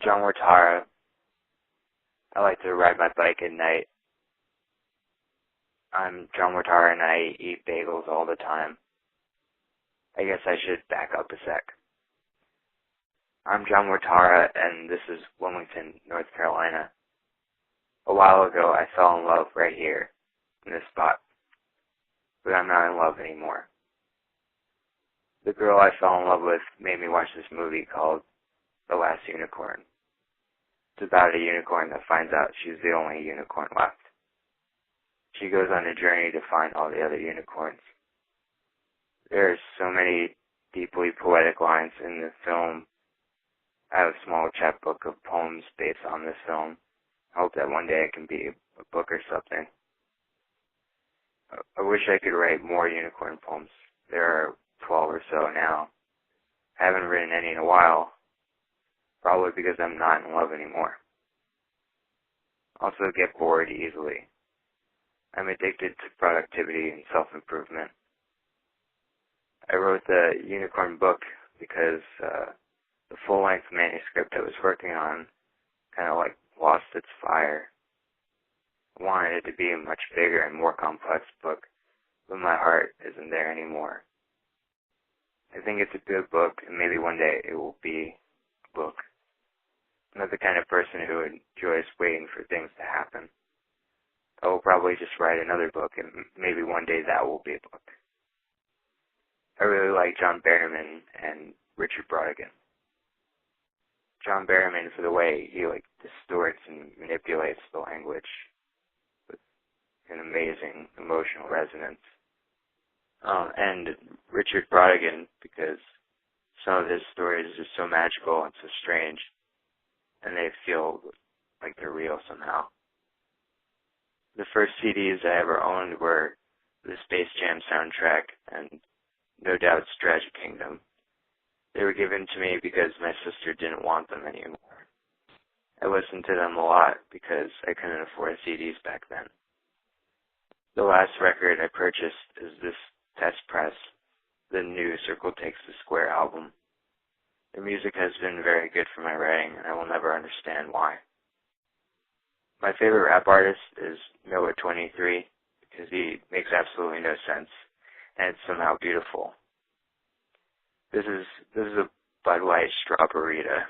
John Mortara. I like to ride my bike at night. I'm John Mortara and I eat bagels all the time. I guess I should back up a sec. I'm John Mortara and this is Wilmington, North Carolina. A while ago I fell in love right here, in this spot. But I'm not in love anymore. The girl I fell in love with made me watch this movie called The Last Unicorn. It's about a unicorn that finds out she's the only unicorn left. She goes on a journey to find all the other unicorns. There are so many deeply poetic lines in the film. I have a small chapbook of poems based on this film. I hope that one day it can be a book or something. I wish I could write more unicorn poems. There are 12 or so now. I haven't written any in a while, probably because I'm not in love anymore. I also get bored easily. I'm addicted to productivity and self-improvement. I wrote the unicorn book because the full-length manuscript I was working on kind of lost its fire. I wanted it to be a much bigger and more complex book, but my heart isn't there anymore. I think it's a good book, and maybe one day it will be a book. I'm not the kind of person who enjoys waiting for things to happen. I will probably just write another book, and maybe one day that will be a book. I really like John Berryman and Richard Brautigan. John Berryman for the way he distorts and manipulates the language with an amazing emotional resonance. And Richard Brautigan because some of his stories are so magical and so strange, and they feel like they're real somehow. The first CDs I ever owned were the Space Jam soundtrack and No Doubt's Tragic Kingdom. They were given to me because my sister didn't want them anymore. I listened to them a lot because I couldn't afford CDs back then. The last record I purchased is this test press, the new Circle Takes the Square album. The music has been very good for my writing, and I will never understand why. My favorite rap artist is Noah23 because he makes absolutely no sense, and it's somehow beautiful. This is a Bud Light Strawberita.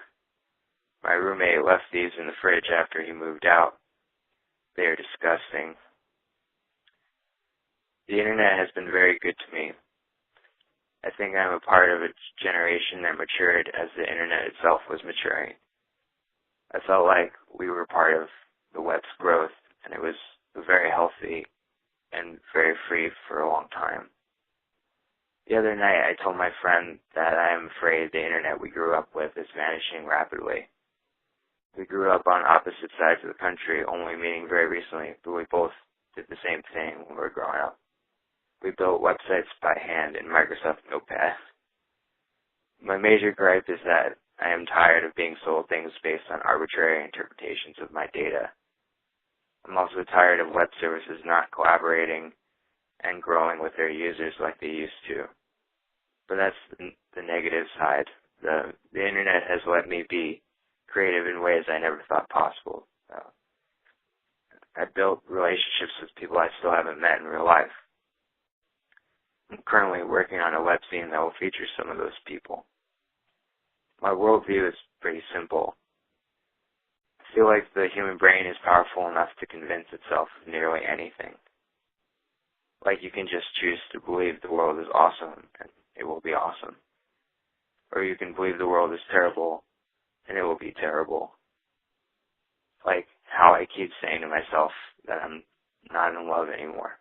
My roommate left these in the fridge after he moved out. They are disgusting. The internet has been very good to me. I think I'm a part of a generation that matured as the internet itself was maturing. I felt like we were part of the web's growth, and it was very healthy and very free for a long time. The other night, I told my friend that I am afraid the internet we grew up with is vanishing rapidly. We grew up on opposite sides of the country, only meeting very recently, but we both did the same thing when we were growing up. We built websites by hand in Microsoft Notepad. My major gripe is that I am tired of being sold things based on arbitrary interpretations of my data. I'm also tired of web services not collaborating and growing with their users like they used to. But that's the negative side. The internet has let me be creative in ways I never thought possible. I built relationships with people I still haven't met in real life. I'm currently working on a webzine that will feature some of those people. My worldview is pretty simple. I feel like the human brain is powerful enough to convince itself of nearly anything. Like you can just choose to believe the world is awesome, and it will be awesome. Or you can believe the world is terrible, and it will be terrible. Like how I keep saying to myself that I'm not in love anymore.